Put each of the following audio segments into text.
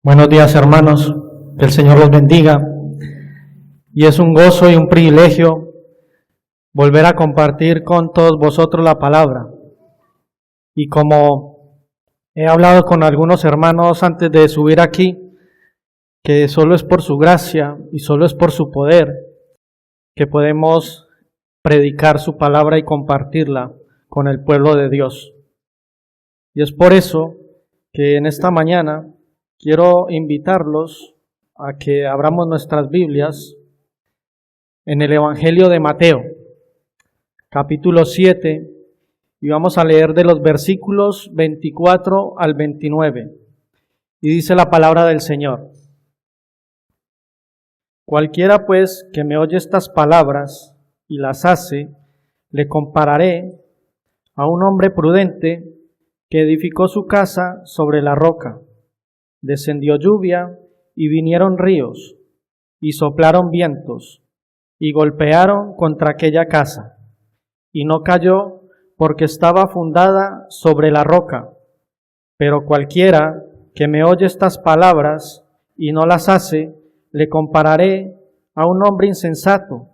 Buenos días, hermanos, que el Señor los bendiga. Y es un gozo y un privilegio volver a compartir con todos vosotros la palabra. Y como he hablado con algunos hermanos antes de subir aquí, que solo es por su gracia y solo es por su poder que podemos predicar su palabra y compartirla con el pueblo de Dios. Y es por eso que en esta mañana quiero invitarlos a que abramos nuestras Biblias en el Evangelio de Mateo, capítulo 7, y vamos a leer de los versículos 24 al 29. Y dice la palabra del Señor: Cualquiera pues que me oye estas palabras y las hace, le compararé a un hombre prudente que edificó su casa sobre la roca. Descendió lluvia y vinieron ríos y soplaron vientos y golpearon contra aquella casa, y no cayó porque estaba fundada sobre la roca. Pero cualquiera que me oye estas palabras y no las hace, le compararé a un hombre insensato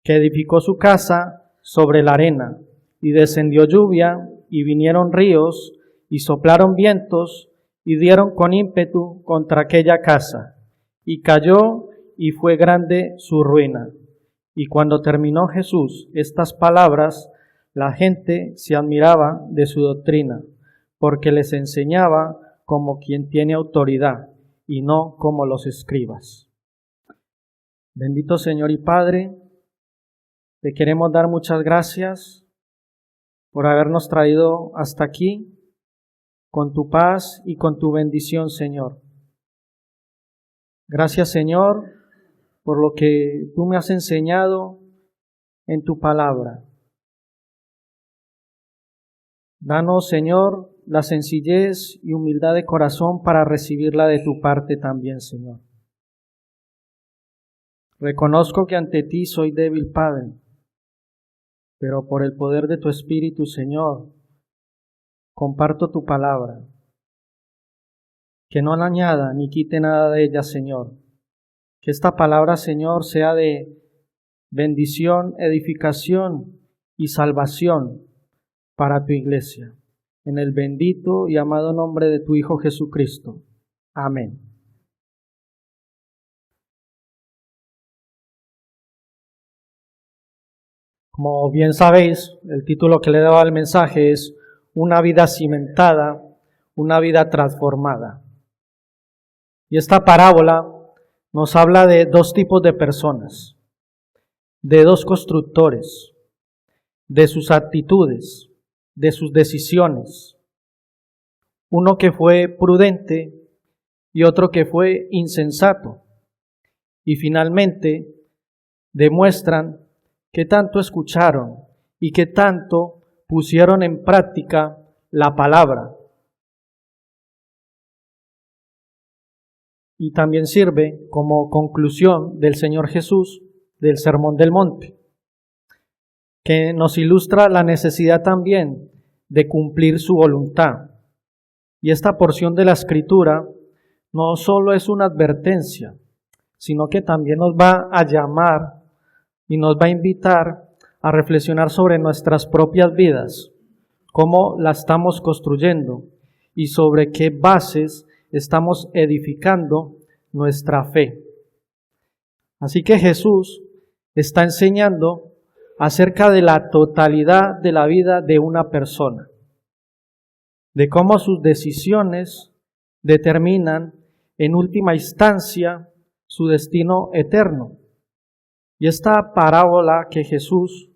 que edificó su casa sobre la arena, y descendió lluvia y vinieron ríos y soplaron vientos y dieron con ímpetu contra aquella casa, y cayó, y fue grande su ruina. Y cuando terminó Jesús estas palabras, la gente se admiraba de su doctrina, porque les enseñaba como quien tiene autoridad, y no como los escribas. Bendito Señor y Padre, te queremos dar muchas gracias por habernos traído hasta aquí, con tu paz y con tu bendición, Señor. Gracias, Señor, por lo que tú me has enseñado en tu palabra. Danos, Señor, la sencillez y humildad de corazón para recibirla de tu parte también, Señor. Reconozco que ante ti soy débil, Padre, pero por el poder de tu Espíritu, Señor, comparto tu palabra. Que no añada ni quite nada de ella, Señor. Que esta palabra, Señor, sea de bendición, edificación y salvación para tu iglesia. En el bendito y amado nombre de tu Hijo Jesucristo. Amén. Como bien sabéis, el título que le daba al mensaje es Una vida cimentada, una vida transformada. Y esta parábola nos habla de dos tipos de personas, de dos constructores, de sus actitudes, de sus decisiones. Uno que fue prudente y otro que fue insensato. Y finalmente demuestran qué tanto escucharon y qué tanto pusieron en práctica la palabra. Y también sirve como conclusión del Señor Jesús del Sermón del Monte, que nos ilustra la necesidad también de cumplir su voluntad. Y esta porción de la Escritura no solo es una advertencia, sino que también nos va a llamar y nos va a invitar a reflexionar sobre nuestras propias vidas, cómo la estamos construyendo y sobre qué bases estamos edificando nuestra fe. Así que Jesús está enseñando acerca de la totalidad de la vida de una persona, de cómo sus decisiones determinan en última instancia su destino eterno. Y esta parábola que Jesús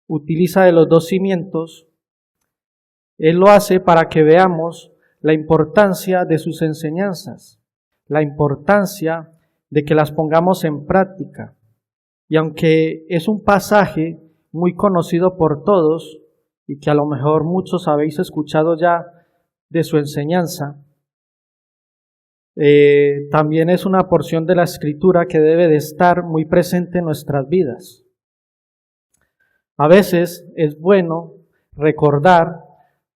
utiliza de los dos cimientos, Él lo hace para que veamos la importancia de sus enseñanzas, la importancia de que las pongamos en práctica. Y aunque es un pasaje muy conocido por todos y que a lo mejor muchos habéis escuchado ya de su enseñanza, también es una porción de la Escritura que debe de estar muy presente en nuestras vidas. A veces es bueno recordar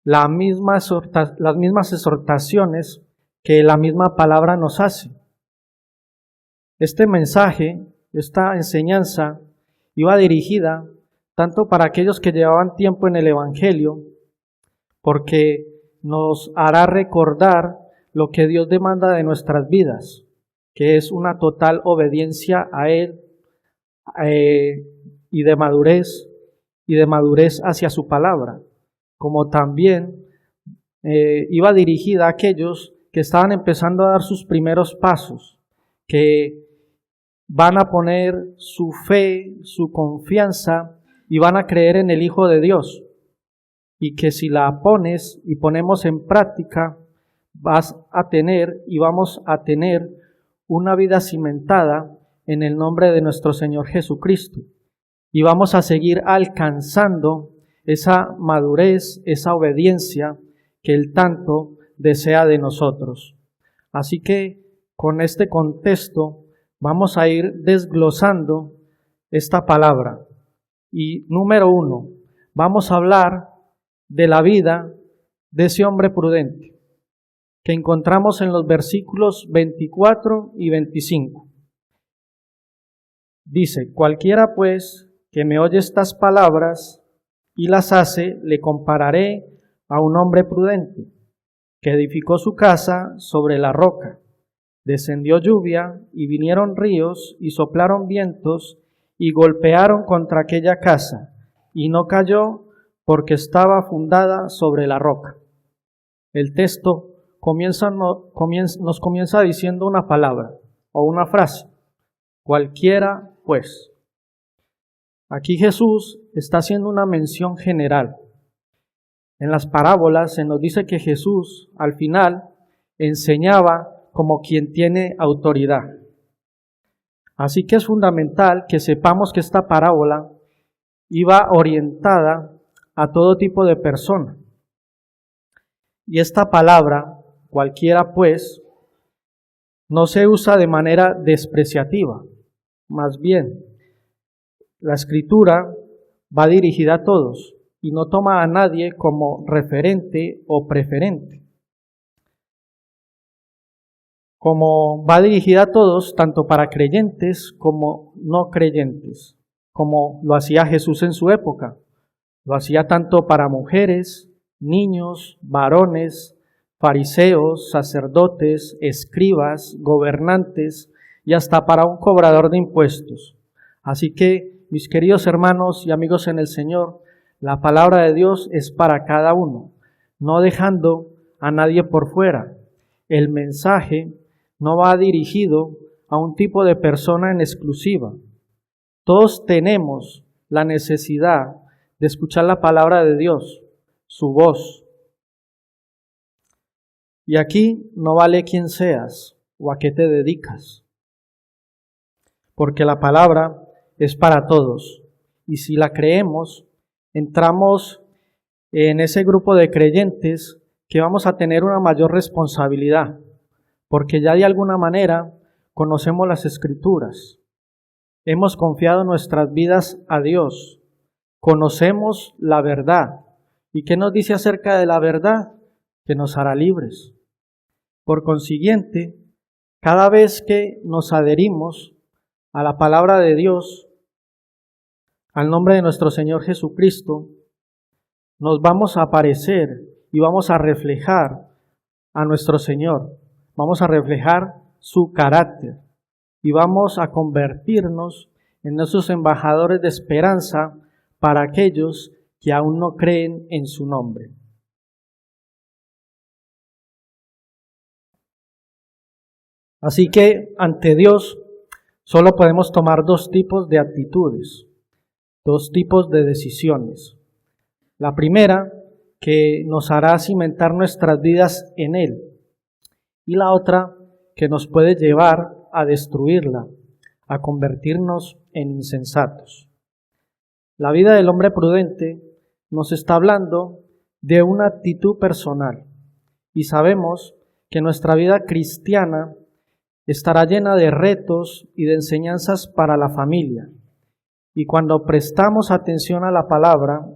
las mismas exhortaciones que la misma palabra nos hace. Este mensaje, esta enseñanza, iba dirigida tanto para aquellos que llevaban tiempo en el Evangelio, porque nos hará recordar lo que Dios demanda de nuestras vidas, que es una total obediencia a Él y de madurez hacia su palabra, como también iba dirigida a aquellos que estaban empezando a dar sus primeros pasos, que van a poner su fe, su confianza y van a creer en el Hijo de Dios, y que si la pones y ponemos en práctica, vas a tener y vamos a tener una vida cimentada en el nombre de nuestro Señor Jesucristo, y vamos a seguir alcanzando esa madurez, esa obediencia que Él tanto desea de nosotros. Así que con este contexto vamos a ir desglosando esta palabra. Y número 1, vamos a hablar de la vida de ese hombre prudente que encontramos en los versículos 24 y 25. Dice: cualquiera pues que me oye estas palabras y las hace, le compararé a un hombre prudente que edificó su casa sobre la roca. Descendió lluvia y vinieron ríos y soplaron vientos y golpearon contra aquella casa, y no cayó porque estaba fundada sobre la roca. El texto nos comienza diciendo una palabra o una frase: cualquiera pues. Aquí Jesús está haciendo una mención general. En las parábolas se nos dice que Jesús al final enseñaba como quien tiene autoridad. Así que es fundamental que sepamos que esta parábola iba orientada a todo tipo de persona. Y esta palabra, cualquiera pues, no se usa de manera despreciativa. Más bien, la Escritura va dirigida a todos y no toma a nadie como referente o preferente. Como va dirigida a todos, tanto para creyentes como no creyentes, como lo hacía Jesús en su época. Lo hacía tanto para mujeres, niños, varones, fariseos, sacerdotes, escribas, gobernantes y hasta para un cobrador de impuestos. Así que, mis queridos hermanos y amigos en el Señor, la palabra de Dios es para cada uno, no dejando a nadie por fuera. El mensaje no va dirigido a un tipo de persona en exclusiva. Todos tenemos la necesidad de escuchar la palabra de Dios, su voz. Y aquí no vale quién seas o a qué te dedicas, porque la palabra es para todos. Y si la creemos, entramos en ese grupo de creyentes que vamos a tener una mayor responsabilidad, porque ya de alguna manera conocemos las Escrituras, hemos confiado nuestras vidas a Dios, conocemos la verdad. ¿Y qué nos dice acerca de la verdad? Que nos hará libres. Por consiguiente, cada vez que nos adherimos a la palabra de Dios, al nombre de nuestro Señor Jesucristo, nos vamos a parecer y vamos a reflejar a nuestro Señor. Vamos a reflejar su carácter y vamos a convertirnos en esos embajadores de esperanza para aquellos que aún no creen en su nombre. Así que ante Dios solo podemos tomar dos tipos de actitudes, dos tipos de decisiones. La primera, que nos hará cimentar nuestras vidas en Él, y la otra, que nos puede llevar a destruirla, a convertirnos en insensatos. La vida del hombre prudente nos está hablando de una actitud personal, y sabemos que nuestra vida cristiana estará llena de retos y de enseñanzas para la familia. Y cuando prestamos atención a la palabra,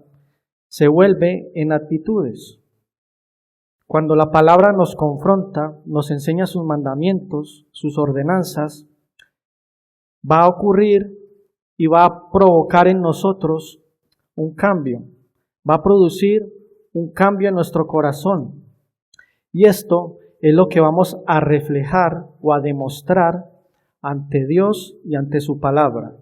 se vuelve en actitudes. cuando la palabra nos confronta, nos enseña sus mandamientos, sus ordenanzas, va a ocurrir y va a provocar en nosotros un cambio, va a producir un cambio en nuestro corazón. Y esto es lo que vamos a reflejar o a demostrar ante Dios y ante su palabra.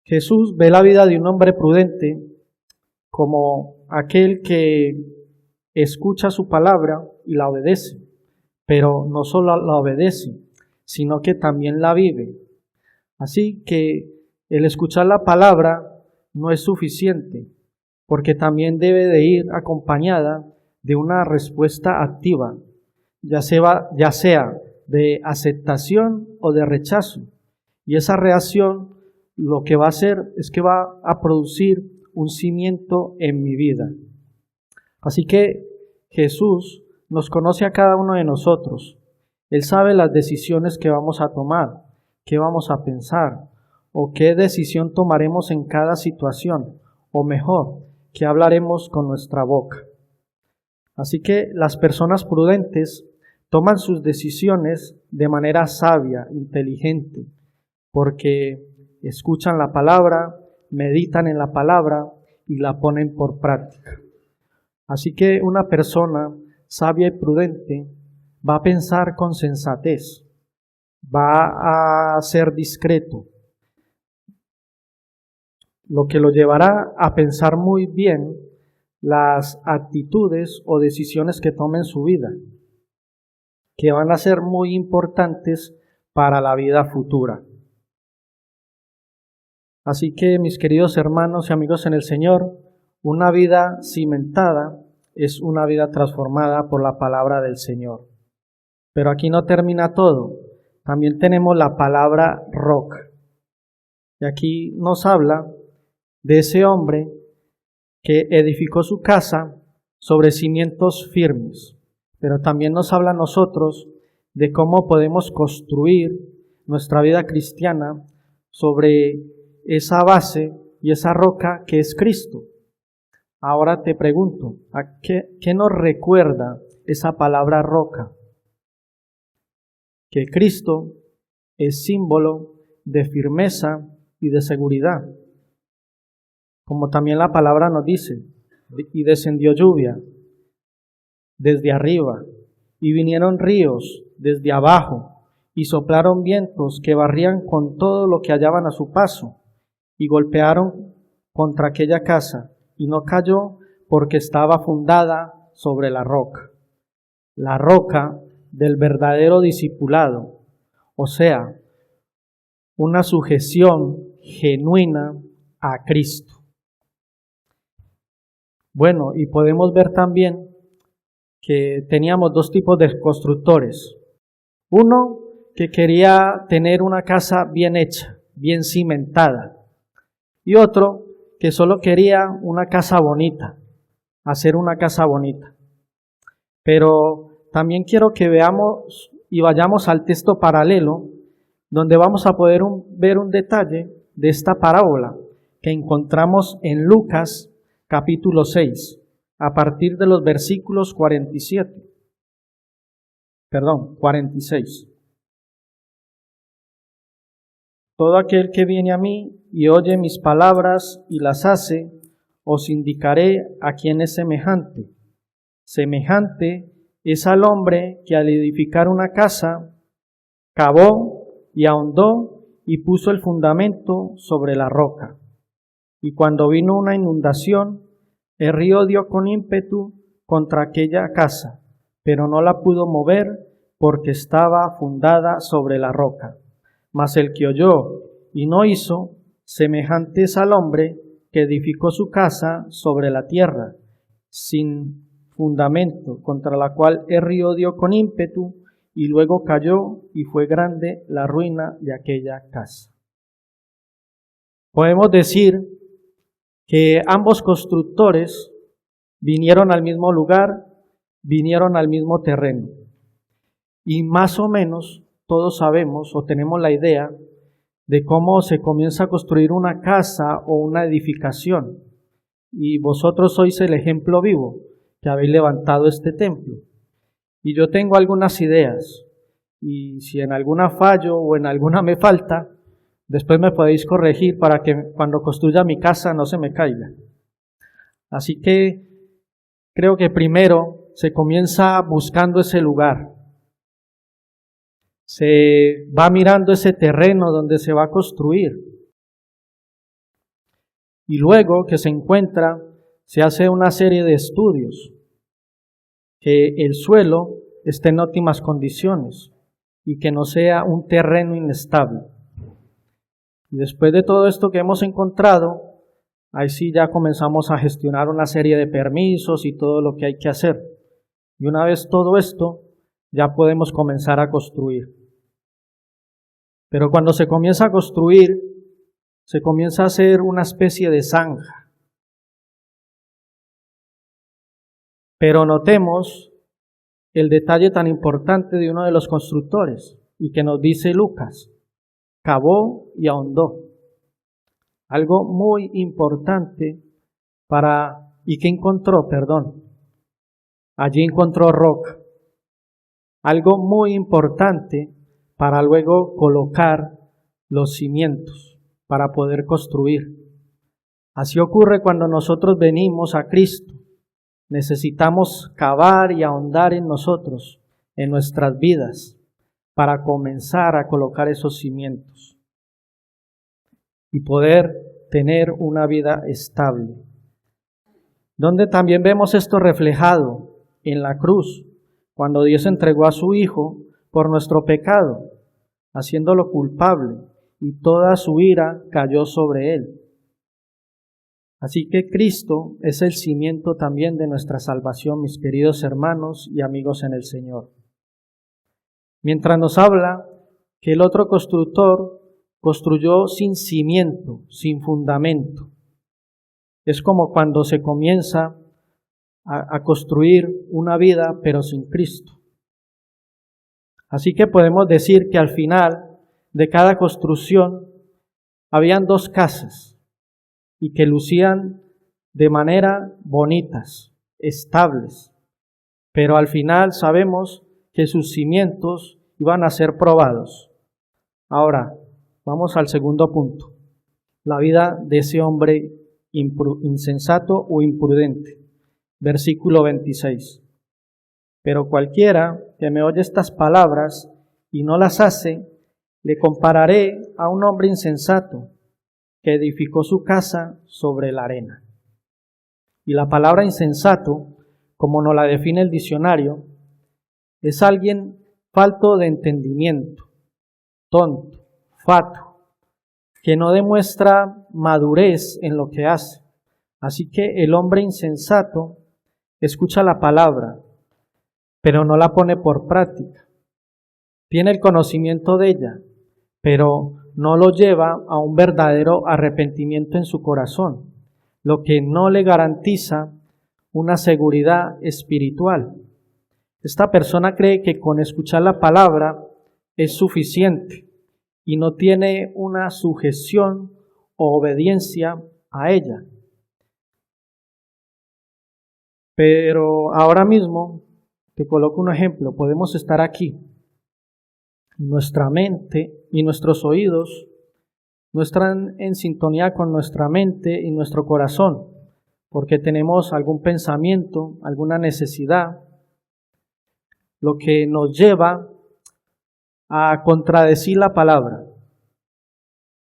Jesús ve la vida de un hombre prudente como aquel que escucha su palabra y la obedece, pero no solo la obedece, sino que también la vive. Así que el escuchar la palabra no es suficiente, porque también debe de ir acompañada de una respuesta activa, ya sea de aceptación o de rechazo. Y esa reacción lo que va a hacer es que va a producir un cimiento en mi vida. Así que Jesús nos conoce a cada uno de nosotros. Él sabe las decisiones que vamos a tomar, qué vamos a pensar, o qué decisión tomaremos en cada situación, o mejor, qué hablaremos con nuestra boca. Así que las personas prudentes toman sus decisiones de manera sabia, inteligente, porque escuchan la palabra, meditan en la palabra y la ponen por práctica. Así que una persona sabia y prudente va a pensar con sensatez, va a ser discreto, lo que lo llevará a pensar muy bien las actitudes o decisiones que tome en su vida, que van a ser muy importantes para la vida futura. Así que, mis queridos hermanos y amigos en el Señor, una vida cimentada es una vida transformada por la palabra del Señor. Pero aquí no termina todo. También tenemos la palabra roca. Y aquí nos habla de ese hombre que edificó su casa sobre cimientos firmes. Pero también nos habla a nosotros de cómo podemos construir nuestra vida cristiana sobre esa base y esa roca que es Cristo. Ahora te pregunto, ¿a qué nos recuerda esa palabra roca? Que Cristo es símbolo de firmeza y de seguridad. Como también la palabra nos dice, y descendió lluvia desde arriba, y vinieron ríos desde abajo, y soplaron vientos que barrían con todo lo que hallaban a su paso, y golpearon contra aquella casa, y no cayó porque estaba fundada sobre la roca del verdadero discipulado, o sea, una sujeción genuina a Cristo. Bueno, y podemos ver también que teníamos dos tipos de constructores. Uno que quería tener una casa bien hecha, bien cimentada, y otro que solo quería una casa bonita, hacer una casa bonita. Pero también quiero que veamos y vayamos al texto paralelo, donde vamos a poder ver un detalle de esta parábola que encontramos en Lucas capítulo 6, a partir de los versículos 46. Todo aquel que viene a mí y oye mis palabras y las hace, os indicaré a quién es semejante. Semejante es al hombre que al edificar una casa, cavó y ahondó y puso el fundamento sobre la roca. Y cuando vino una inundación, el río dio con ímpetu contra aquella casa, pero no la pudo mover porque estaba fundada sobre la roca. Mas el que oyó y no hizo, semejante es al hombre que edificó su casa sobre la tierra, sin fundamento, contra la cual el río dio con ímpetu, y luego cayó, y fue grande la ruina de aquella casa. Podemos decir que ambos constructores vinieron al mismo lugar, vinieron al mismo terreno. Y más o menos todos sabemos o tenemos la idea de cómo se comienza a construir una casa o una edificación. Y vosotros sois el ejemplo vivo, que habéis levantado este templo. Y yo tengo algunas ideas, y si en alguna fallo o en alguna me falta, después me podéis corregir para que cuando construya mi casa no se me caiga. Así que creo que primero se comienza buscando ese lugar. Se va mirando ese terreno donde se va a construir. Y luego que se encuentra, se hace una serie de estudios. Que el suelo esté en óptimas condiciones y que no sea un terreno inestable. Y después de todo esto que hemos encontrado, ahí sí ya comenzamos a gestionar una serie de permisos y todo lo que hay que hacer. Y una vez todo esto, ya podemos comenzar a construir. Pero cuando se comienza a construir, se comienza a hacer una especie de zanja. Pero notemos el detalle tan importante de uno de los constructores y que nos dice Lucas: cavó y ahondó. Algo muy importante ¿y qué encontró? Allí encontró roca. Algo muy importante para luego colocar los cimientos, para poder construir. Así ocurre cuando nosotros venimos a Cristo. Necesitamos cavar y ahondar en nosotros, en nuestras vidas, para comenzar a colocar esos cimientos y poder tener una vida estable. Donde también vemos esto reflejado en la cruz, cuando Dios entregó a su Hijo por nuestro pecado, haciéndolo culpable, y toda su ira cayó sobre él. Así que Cristo es el cimiento también de nuestra salvación, mis queridos hermanos y amigos en el Señor. Mientras nos habla que el otro constructor construyó sin cimiento, sin fundamento. Es como cuando se comienza a construir una vida, pero sin Cristo. Así que podemos decir que al final de cada construcción habían dos casas, y que lucían de manera bonitas, estables. Pero al final sabemos que sus cimientos iban a ser probados. Ahora, vamos al segundo punto. La vida de ese hombre insensato o imprudente. Versículo 26. Pero cualquiera que me oye estas palabras y no las hace, le compararé a un hombre insensato que edificó su casa sobre la arena. Y la palabra insensato, como nos la define el diccionario, es alguien falto de entendimiento, tonto, fatuo, que no demuestra madurez en lo que hace. Así que el hombre insensato escucha la palabra, pero no la pone por práctica. Tiene el conocimiento de ella, pero no lo lleva a un verdadero arrepentimiento en su corazón, lo que no le garantiza una seguridad espiritual. Esta persona cree que con escuchar la palabra es suficiente y no tiene una sujeción o obediencia a ella. Pero ahora mismo, te coloco un ejemplo, podemos estar aquí. Nuestra mente y nuestros oídos no están en sintonía con nuestra mente y nuestro corazón, porque tenemos algún pensamiento, alguna necesidad, lo que nos lleva a contradecir la palabra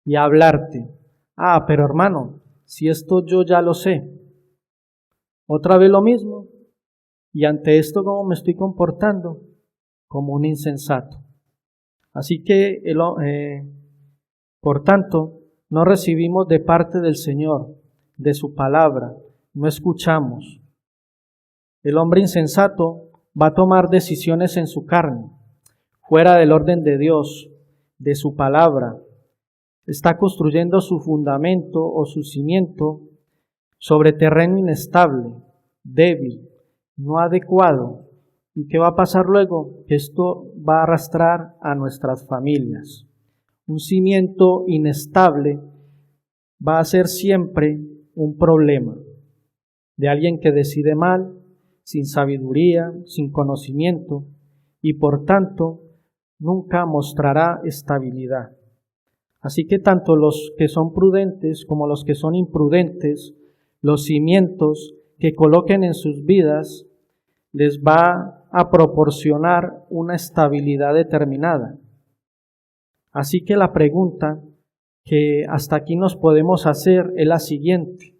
y a hablarte. Pero hermano, si esto yo ya lo sé, otra vez lo mismo, y ante esto ¿cómo me estoy comportando? Como un insensato. Así que, por tanto, no recibimos de parte del Señor, de su palabra, no escuchamos. El hombre insensato va a tomar decisiones en su carne, fuera del orden de Dios, de su palabra. Está construyendo su fundamento o su cimiento sobre terreno inestable, débil, no adecuado. ¿Y qué va a pasar luego? Que esto va a arrastrar a nuestras familias. Un cimiento inestable va a ser siempre un problema de alguien que decide mal, sin sabiduría, sin conocimiento, y por tanto nunca mostrará estabilidad. Así que tanto los que son prudentes como los que son imprudentes, los cimientos que coloquen en sus vidas les va a proporcionar una estabilidad determinada. Así que la pregunta que hasta aquí nos podemos hacer es la siguiente: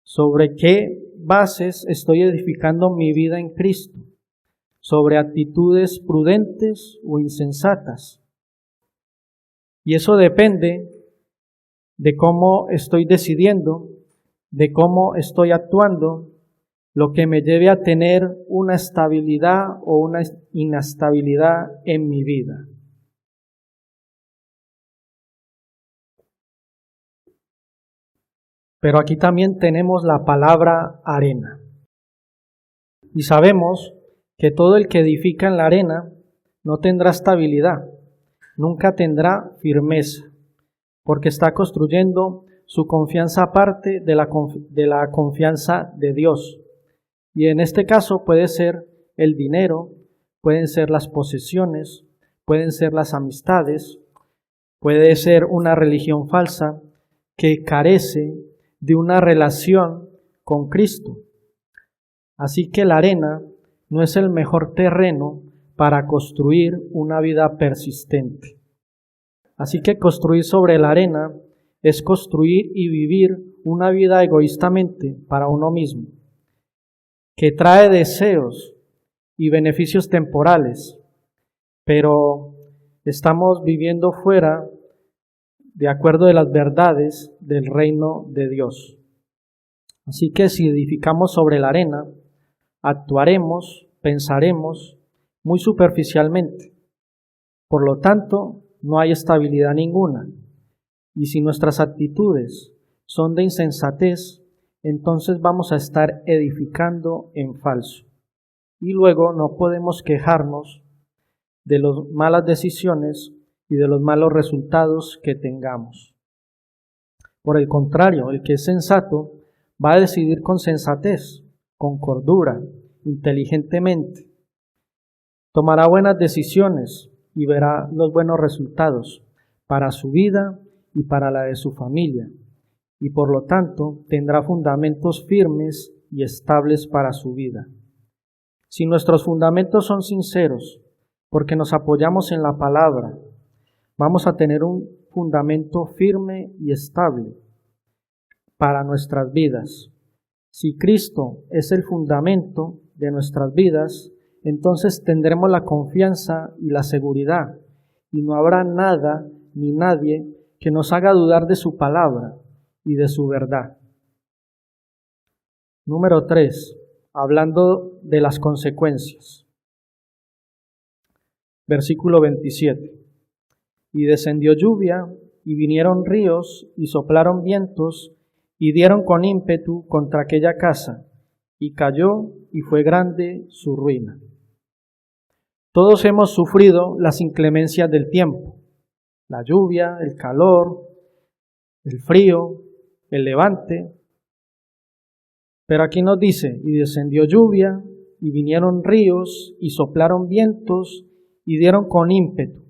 ¿sobre qué bases estoy edificando mi vida en Cristo? ¿Sobre actitudes prudentes o insensatas? Y eso depende de cómo estoy decidiendo, de cómo estoy actuando, lo que me lleve a tener una estabilidad o una inestabilidad en mi vida. Pero aquí también tenemos la palabra arena. Y sabemos que todo el que edifica en la arena no tendrá estabilidad, nunca tendrá firmeza, porque está construyendo su confianza aparte de la confianza de Dios. Y en este caso puede ser el dinero, pueden ser las posesiones, pueden ser las amistades, puede ser una religión falsa que carece de una relación con Cristo. Así que la arena no es el mejor terreno para construir una vida persistente. Así que construir sobre la arena es construir y vivir una vida egoístamente para uno mismo, que trae deseos y beneficios temporales, pero estamos viviendo fuera de acuerdo de las verdades del reino de Dios. Así que si edificamos sobre la arena, actuaremos, pensaremos muy superficialmente. Por lo tanto, no hay estabilidad ninguna. Y si nuestras actitudes son de insensatez, entonces vamos a estar edificando en falso. Y luego no podemos quejarnos de las malas decisiones y de los malos resultados que tengamos. Por el contrario, el que es sensato va a decidir con sensatez, con cordura, inteligentemente. Tomará buenas decisiones y verá los buenos resultados para su vida y para la de su familia, y por lo tanto tendrá fundamentos firmes y estables para su vida. Si nuestros fundamentos son sinceros, porque nos apoyamos en la palabra, vamos a tener un fundamento firme y estable para nuestras vidas. Si Cristo es el fundamento de nuestras vidas, entonces tendremos la confianza y la seguridad, y no habrá nada ni nadie que nos haga dudar de su palabra y de su verdad. Número 3, hablando de las consecuencias. Versículo 27. Y descendió lluvia, y vinieron ríos, y soplaron vientos, y dieron con ímpetu contra aquella casa, y cayó, y fue grande su ruina. Todos hemos sufrido las inclemencias del tiempo, la lluvia, el calor, el frío, el levante. Pero aquí nos dice, y descendió lluvia, y vinieron ríos, y soplaron vientos, y dieron con ímpetu.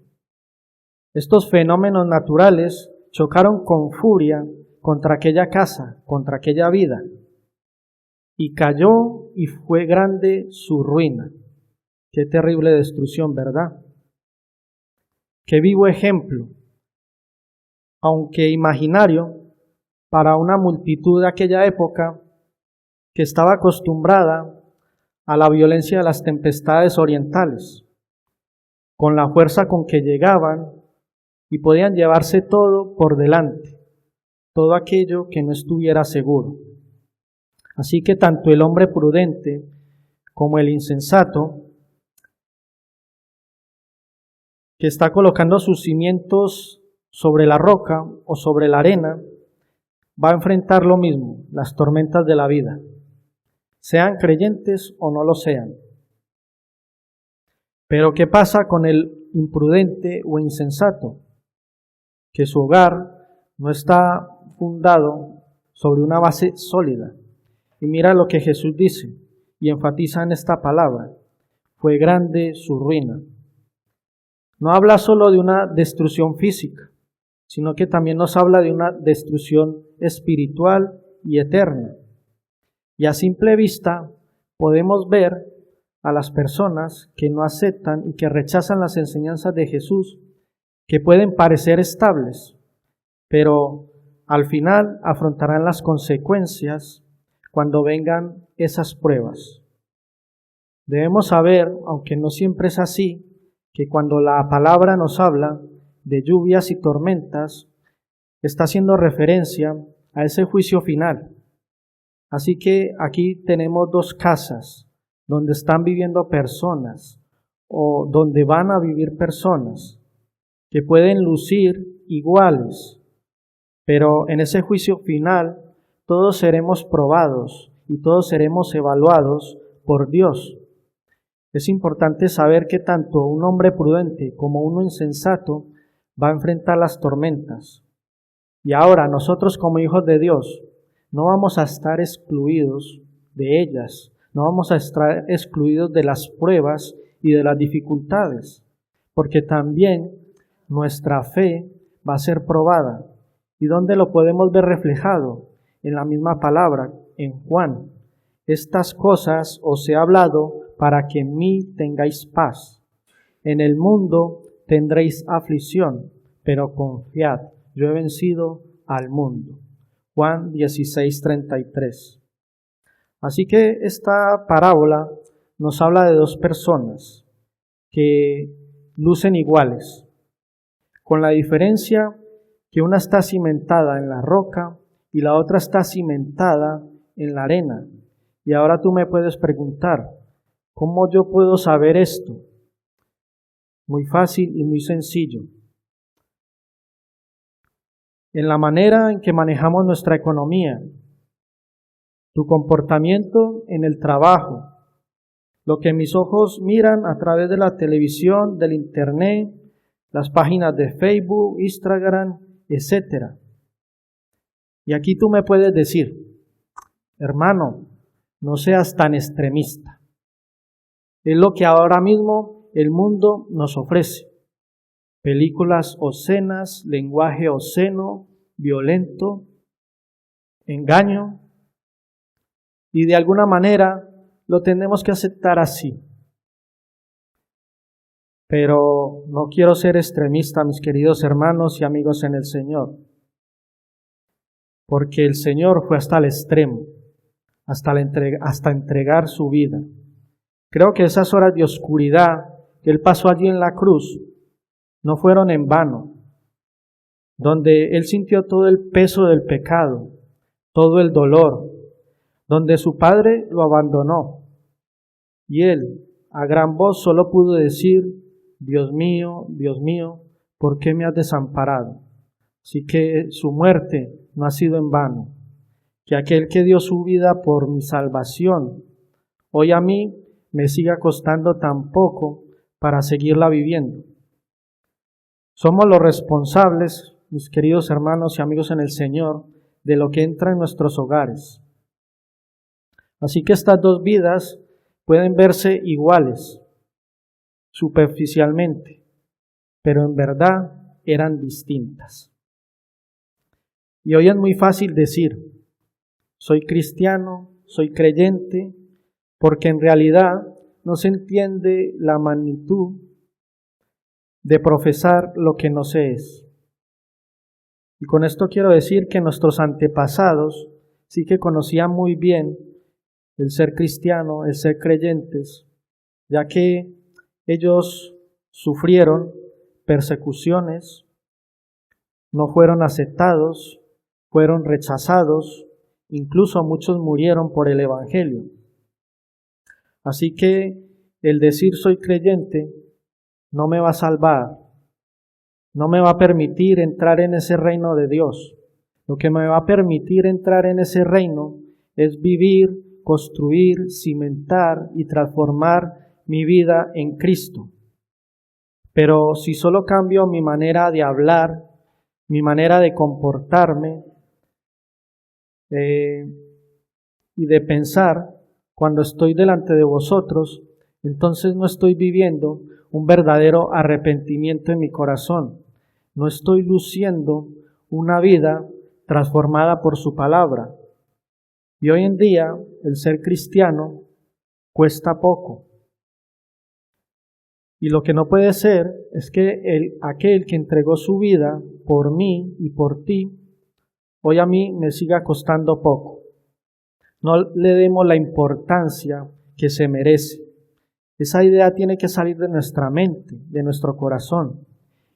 Estos fenómenos naturales chocaron con furia contra aquella casa, contra aquella vida, y cayó y fue grande su ruina. Qué terrible destrucción, ¿verdad? Qué vivo ejemplo, aunque imaginario, para una multitud de aquella época que estaba acostumbrada a la violencia de las tempestades orientales, con la fuerza con que llegaban y podían llevarse todo por delante, todo aquello que no estuviera seguro. Así que tanto el hombre prudente como el insensato, que está colocando sus cimientos sobre la roca o sobre la arena, va a enfrentar lo mismo, las tormentas de la vida, sean creyentes o no lo sean. Pero ¿qué pasa con el imprudente o insensato? Que su hogar no está fundado sobre una base sólida. Y mira lo que Jesús dice, y enfatiza en esta palabra: fue grande su ruina. No habla solo de una destrucción física, sino que también nos habla de una destrucción espiritual y eterna. Y a simple vista podemos ver a las personas que no aceptan y que rechazan las enseñanzas de Jesús, que pueden parecer estables, pero al final afrontarán las consecuencias cuando vengan esas pruebas. Debemos saber, aunque no siempre es así, que cuando la palabra nos habla de lluvias y tormentas, está haciendo referencia a ese juicio final. Así que aquí tenemos dos casas donde están viviendo personas o donde van a vivir personas que pueden lucir iguales, pero en ese juicio final todos seremos probados y todos seremos evaluados por Dios. Es importante saber que tanto un hombre prudente como uno insensato va a enfrentar las tormentas. Y ahora nosotros como hijos de Dios no vamos a estar excluidos de ellas, no vamos a estar excluidos de las pruebas y de las dificultades, porque también nuestra fe va a ser probada. ¿Y dónde lo podemos ver reflejado? En la misma palabra, en Juan. Estas cosas os he hablado para que en mí tengáis paz. En el mundo tendréis aflicción, pero confiad, yo he vencido al mundo. Juan 16:33. Así que esta parábola nos habla de dos personas que lucen iguales, con la diferencia que una está cimentada en la roca y la otra está cimentada en la arena. Y ahora tú me puedes preguntar, ¿cómo yo puedo saber esto? Muy fácil y muy sencillo. En la manera en que manejamos nuestra economía, tu comportamiento en el trabajo, lo que mis ojos miran a través de la televisión, del internet, las páginas de Facebook, Instagram, etc. Y aquí tú me puedes decir, hermano, no seas tan extremista. Es lo que ahora mismo el mundo nos ofrece. Películas obscenas, lenguaje obsceno, violento, engaño. Y de alguna manera lo tenemos que aceptar así. Pero no quiero ser extremista, mis queridos hermanos y amigos en el Señor. Porque el Señor fue hasta el extremo, hasta entregar su vida. Creo que esas horas de oscuridad que Él pasó allí en la cruz no fueron en vano, donde Él sintió todo el peso del pecado, todo el dolor, donde su Padre lo abandonó, y Él a gran voz solo pudo decir, Dios mío, ¿por qué me has desamparado? Así que su muerte no ha sido en vano, que aquel que dio su vida por mi salvación, hoy a mí me siga costando tan poco para seguirla viviendo. Somos los responsables, mis queridos hermanos y amigos en el Señor, de lo que entra en nuestros hogares. Así que estas dos vidas pueden verse iguales, superficialmente, pero en verdad eran distintas. Y hoy es muy fácil decir, soy cristiano, soy creyente, porque en realidad no se entiende la magnitud de profesar lo que no se es. Y con esto quiero decir que nuestros antepasados sí que conocían muy bien el ser cristiano, el ser creyentes, ya que ellos sufrieron persecuciones, no fueron aceptados, fueron rechazados, incluso muchos murieron por el Evangelio. Así que el decir soy creyente no me va a salvar, no me va a permitir entrar en ese reino de Dios. Lo que me va a permitir entrar en ese reino es vivir, construir, cimentar y transformar mi vida en Cristo. Pero si solo cambio mi manera de hablar, mi manera de comportarme y de pensar, cuando estoy delante de vosotros, entonces no estoy viviendo un verdadero arrepentimiento en mi corazón. No estoy luciendo una vida transformada por su palabra. Y hoy en día el ser cristiano cuesta poco. Y lo que no puede ser es que aquel que entregó su vida por mí y por ti, hoy a mí me siga costando poco. No le demos la importancia que se merece. Esa idea tiene que salir de nuestra mente, de nuestro corazón.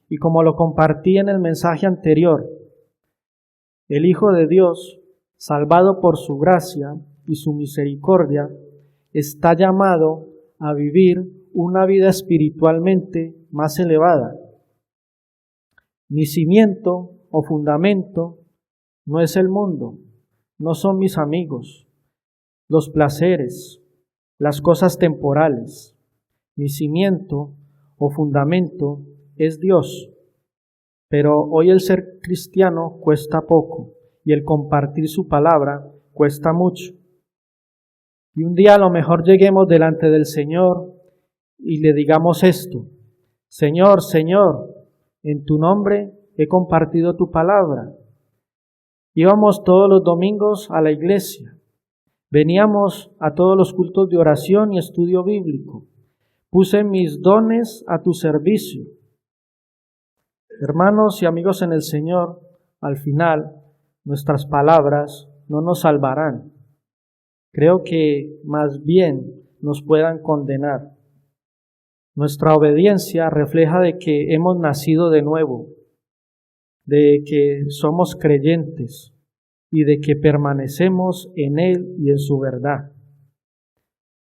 Y como lo compartí en el mensaje anterior, el Hijo de Dios, salvado por su gracia y su misericordia, está llamado a vivir una vida espiritualmente más elevada. Mi cimiento o fundamento no es el mundo, no son mis amigos, los placeres, las cosas temporales. Mi cimiento o fundamento es Dios. Pero hoy el ser cristiano cuesta poco y el compartir su palabra cuesta mucho. Y un día a lo mejor lleguemos delante del Señor y le digamos esto: Señor, Señor, en tu nombre he compartido tu palabra. Íbamos todos los domingos a la iglesia. Veníamos a todos los cultos de oración y estudio bíblico. Puse mis dones a tu servicio. Hermanos y amigos en el Señor, al final nuestras palabras no nos salvarán. Creo que más bien nos puedan condenar. Nuestra obediencia refleja de que hemos nacido de nuevo, de que somos creyentes y de que permanecemos en Él y en su verdad.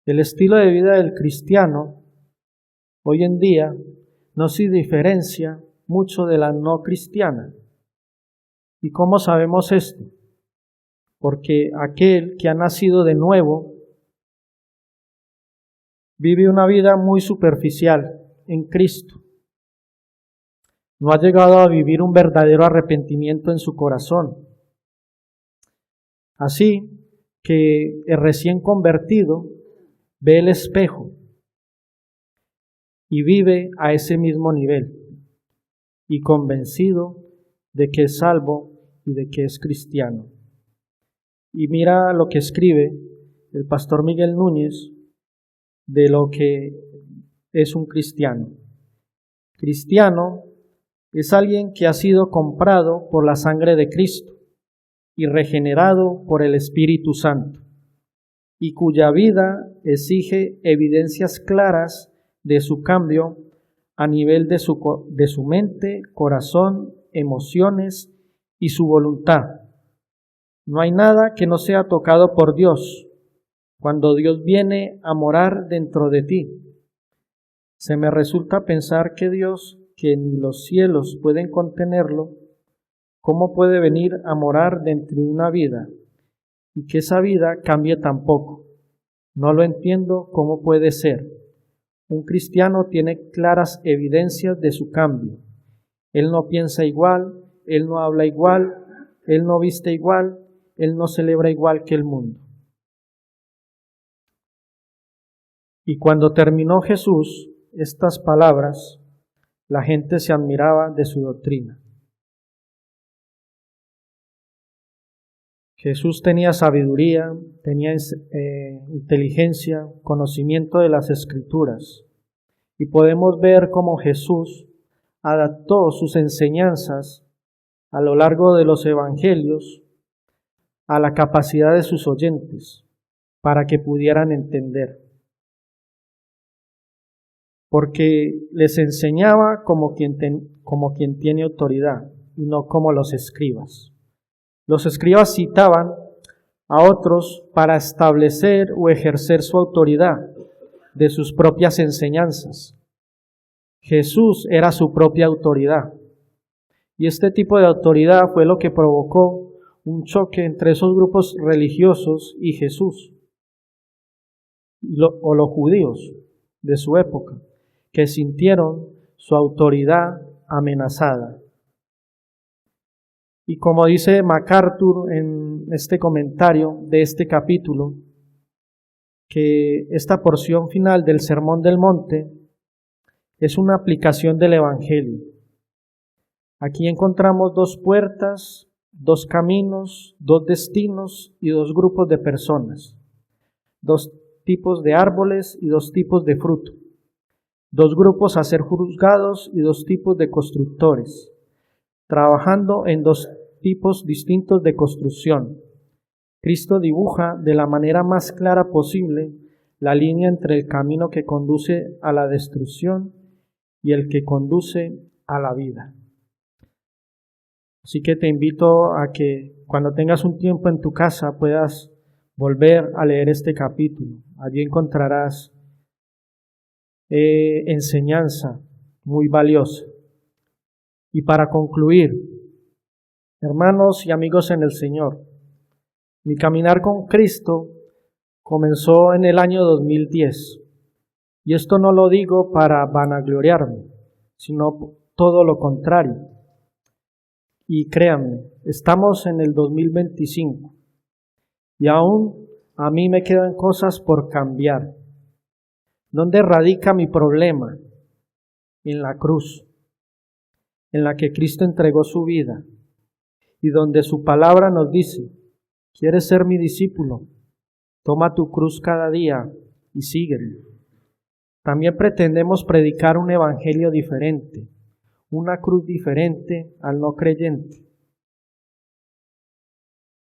El estilo de vida del cristiano hoy en día no se diferencia mucho de la no cristiana. ¿Y cómo sabemos esto? Porque aquel que ha nacido de nuevo vive una vida muy superficial en Cristo. No ha llegado a vivir un verdadero arrepentimiento en su corazón. Así que el recién convertido ve el espejo y vive a ese mismo nivel y convencido de que es salvo y de que es cristiano. Y mira lo que escribe el pastor Miguel Núñez de lo que es un cristiano. Cristiano es alguien que ha sido comprado por la sangre de Cristo y regenerado por el Espíritu Santo, y cuya vida exige evidencias claras de su cambio a nivel de su mente, corazón, emociones y su voluntad. No hay nada que no sea tocado por Dios cuando Dios viene a morar dentro de ti. Se me resulta pensar que Dios, que ni los cielos pueden contenerlo, ¿cómo puede venir a morar dentro de una vida y que esa vida cambie tan poco? No lo entiendo cómo puede ser. Un cristiano tiene claras evidencias de su cambio. Él no piensa igual, él no habla igual, él no viste igual, él no celebra igual que el mundo. Y cuando terminó Jesús estas palabras, la gente se admiraba de su doctrina. Jesús tenía sabiduría, tenía inteligencia, conocimiento de las Escrituras. Y podemos ver cómo Jesús adaptó sus enseñanzas a lo largo de los evangelios a la capacidad de sus oyentes para que pudieran entender. Porque les enseñaba como quien tiene autoridad y no como los escribas. Los escribas citaban a otros para establecer o ejercer su autoridad de sus propias enseñanzas. Jesús era su propia autoridad. Y este tipo de autoridad fue lo que provocó un choque entre esos grupos religiosos y Jesús, o los judíos de su época, que sintieron su autoridad amenazada. Y como dice MacArthur en este comentario de este capítulo, que esta porción final del Sermón del Monte es una aplicación del Evangelio. Aquí encontramos dos puertas, dos caminos, dos destinos y dos grupos de personas, dos tipos de árboles y dos tipos de fruto, dos grupos a ser juzgados y dos tipos de constructores, trabajando en dos tipos distintos de construcción. Cristo dibuja de la manera más clara posible la línea entre el camino que conduce a la destrucción y el que conduce a la vida. Así que te invito a que cuando tengas un tiempo en tu casa puedas volver a leer este capítulo. Allí encontrarás enseñanza muy valiosa. Y para concluir, hermanos y amigos en el Señor, mi caminar con Cristo comenzó en el año 2010. Y esto no lo digo para vanagloriarme, sino todo lo contrario. Y créanme, estamos en el 2025 y aún a mí me quedan cosas por cambiar. ¿Dónde radica mi problema? En la cruz, en la que Cristo entregó su vida y donde su palabra nos dice: ¿quieres ser mi discípulo? Toma tu cruz cada día y sígueme. También pretendemos predicar un evangelio diferente, una cruz diferente al no creyente,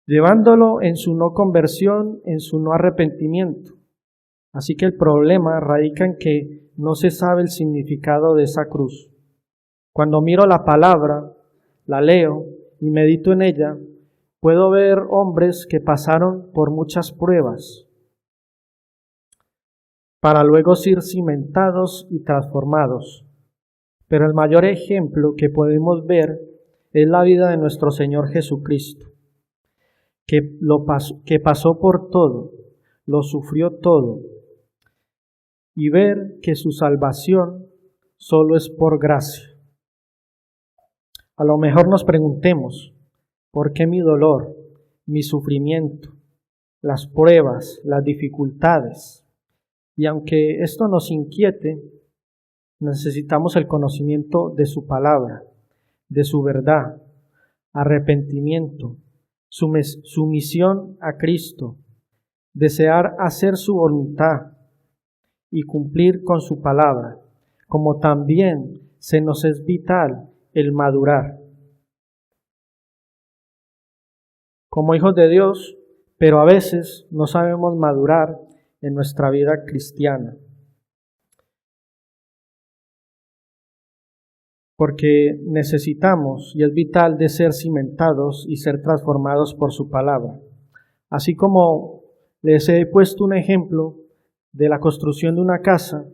llevándolo en su no conversión, en su no arrepentimiento. Así que el problema radica en que no se sabe el significado de esa cruz. Cuando miro la palabra, la leo y medito en ella, puedo ver hombres que pasaron por muchas pruebas para luego ser cimentados y transformados. Pero el mayor ejemplo que podemos ver es la vida de nuestro Señor Jesucristo, que pasó por todo, lo sufrió todo, y ver que su salvación solo es por gracia. A lo mejor nos preguntemos: ¿por qué mi dolor, mi sufrimiento, las pruebas, las dificultades? Y aunque esto nos inquiete, necesitamos el conocimiento de su palabra, de su verdad, arrepentimiento, sumisión a Cristo, desear hacer su voluntad y cumplir con su palabra, como también se nos es vital el madurar como hijos de Dios, pero a veces no sabemos madurar en nuestra vida cristiana, porque necesitamos y es vital de ser cimentados y ser transformados por su palabra. Así como les he puesto un ejemplo de la construcción de una casa,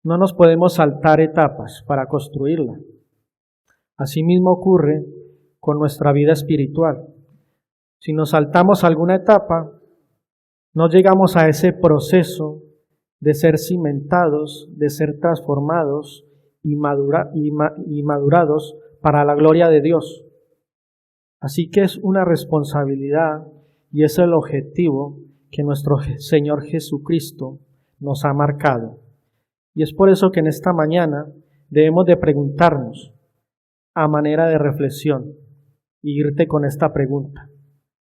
no nos podemos saltar etapas para construirla. Asimismo ocurre con nuestra vida espiritual. Si nos saltamos alguna etapa, no llegamos a ese proceso de ser cimentados, de ser transformados y madurados para la gloria de Dios. Así que es una responsabilidad y es el objetivo que nuestro Señor Jesucristo nos ha marcado. Y es por eso que en esta mañana debemos de preguntarnos, a manera de reflexión, y irte con esta pregunta: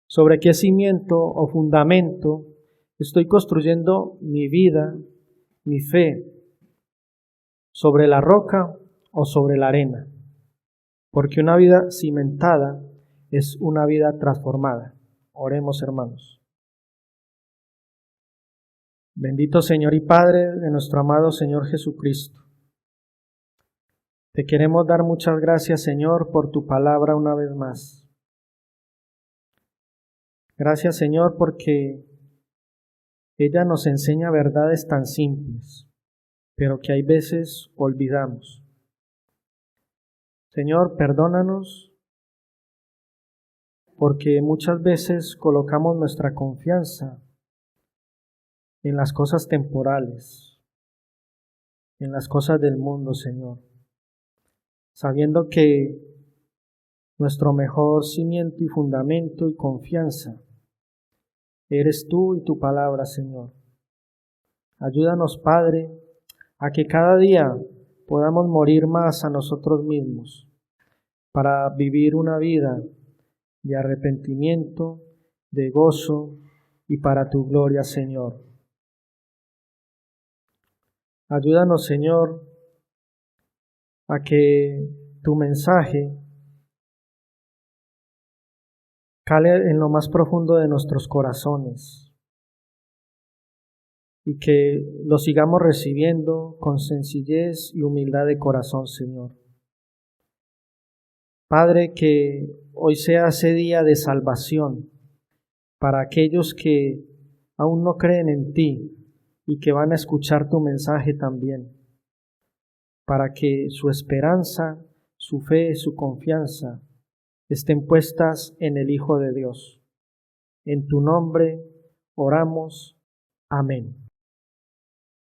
¿sobre qué cimiento o fundamento estoy construyendo mi vida, mi fe? ¿Sobre la roca o sobre la arena? Porque una vida cimentada es una vida transformada. Oremos, hermanos. Bendito Señor y Padre de nuestro amado Señor Jesucristo. Te queremos dar muchas gracias, Señor, por tu palabra una vez más. Gracias, Señor, porque ella nos enseña verdades tan simples, pero que hay veces olvidamos. Señor, perdónanos, porque muchas veces colocamos nuestra confianza en las cosas temporales, en las cosas del mundo, Señor, sabiendo que nuestro mejor cimiento y fundamento y confianza Eres tú y tu palabra, Señor. Ayúdanos, Padre, a que cada día podamos morir más a nosotros mismos para vivir una vida de arrepentimiento, de gozo y para tu gloria, Señor. Ayúdanos, Señor, a que tu mensaje cale en lo más profundo de nuestros corazones y que lo sigamos recibiendo con sencillez y humildad de corazón, Señor. Padre, que hoy sea ese día de salvación para aquellos que aún no creen en ti y que van a escuchar tu mensaje también, para que su esperanza, su fe, su confianza estén puestas en el Hijo de Dios. En tu nombre oramos. Amén.